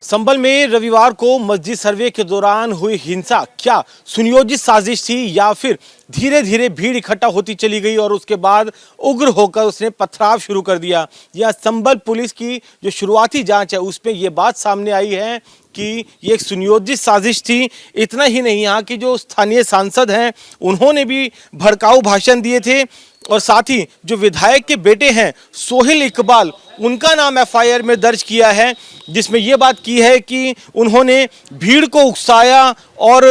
संभल में रविवार को मस्जिद सर्वे के दौरान हुई हिंसा क्या सुनियोजित साजिश थी या फिर धीरे धीरे भीड़ इकट्ठा होती चली गई और उसके बाद उग्र होकर उसने पथराव शुरू कर दिया। यह संभल पुलिस की जो शुरुआती जांच है उसमें यह बात सामने आई है कि ये एक सुनियोजित साजिश थी। इतना ही नहीं, यहाँ के जो स्थानीय सांसद हैं उन्होंने भी भड़काऊ भाषण दिए थे और साथ ही जो विधायक के बेटे हैं सोहेल इकबाल, उनका नाम एफआईआर में दर्ज किया है, जिसमें यह बात की है कि उन्होंने भीड़ को उकसाया और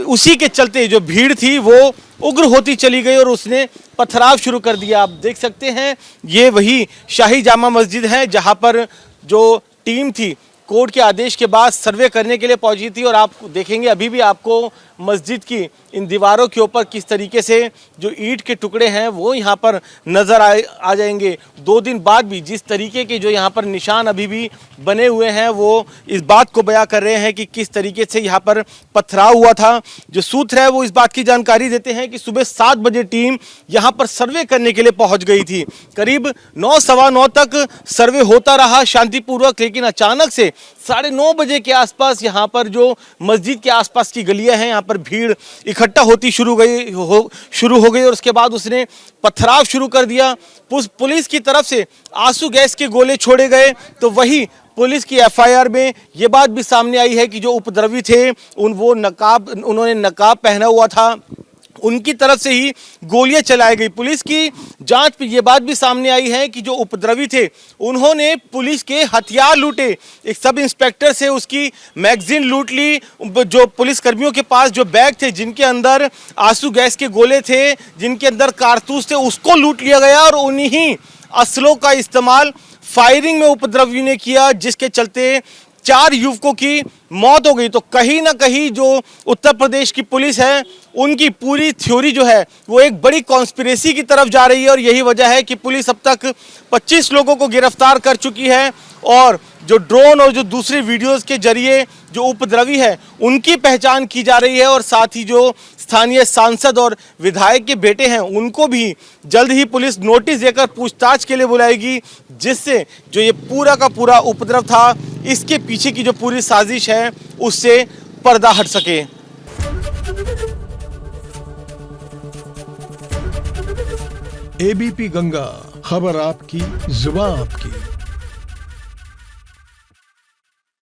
उसी के चलते जो भीड़ थी वो उग्र होती चली गई और उसने पथराव शुरू कर दिया। आप देख सकते हैं ये वही शाही जामा मस्जिद है जहां पर जो टीम थी कोर्ट के आदेश के बाद सर्वे करने के लिए पहुंची थी और आप देखेंगे अभी भी आपको मस्जिद की इन दीवारों के ऊपर किस तरीके से जो ईंट के टुकड़े हैं वो यहाँ पर नज़र आ जाएंगे। 2 दिन बाद भी जिस तरीके के जो यहाँ पर निशान अभी भी बने हुए हैं वो इस बात को बयां कर रहे हैं कि किस तरीके से यहाँ पर पथराव हुआ था। जो सूत्र है वो इस बात की जानकारी देते हैं कि सुबह 7 बजे टीम यहाँ पर सर्वे करने के लिए पहुँच गई थी। करीब 9 सवा 9 तक सर्वे होता रहा शांतिपूर्वक, लेकिन अचानक से 9:30 बजे के आसपास यहाँ पर जो मस्जिद के आसपास की गलियां हैं यहाँ पर भीड़ इकट्ठा होती शुरू हो गई और उसके बाद उसने पथराव शुरू कर दिया। पुलिस की तरफ से आंसू गैस के गोले छोड़े गए तो वही पुलिस की एफआईआर में ये बात भी सामने आई है कि जो उपद्रवी थे उन्होंने नकाब पहना हुआ था, उनकी तरफ से ही गोलियां चलाई गई। पुलिस की जांच में ये बात भी सामने आई है कि जो उपद्रवी थे उन्होंने पुलिस के हथियार लूटे। एक सब इंस्पेक्टर से उसकी मैगजीन लूट ली। जो पुलिस कर्मियों के पास जो बैग थे जिनके अंदर आंसू गैस के गोले थे, जिनके अंदर कारतूस थे, उसको लूट लिया गया और उन्हीं असलों का इस्तेमाल फायरिंग में उपद्रवी ने किया, जिसके चलते 4 युवकों की मौत हो गई। तो कहीं ना कहीं जो उत्तर प्रदेश की पुलिस है उनकी पूरी थ्योरी जो है वो एक बड़ी कॉन्स्पिरेसी की तरफ जा रही है और यही वजह है कि पुलिस अब तक 25 लोगों को गिरफ्तार कर चुकी है और जो ड्रोन और जो दूसरे वीडियोस के जरिए जो उपद्रवी है उनकी पहचान की जा रही है और साथ ही जो स्थानीय सांसद और विधायक के बेटे हैं उनको भी जल्द ही पुलिस नोटिस देकर पूछताछ के लिए बुलाएगी, जिससे जो ये पूरा का पूरा उपद्रव था इसके पीछे की जो पूरी साजिश है उससे पर्दा हट सके। एबीपी गंगा, खबर आपकी, जुबान आपकी।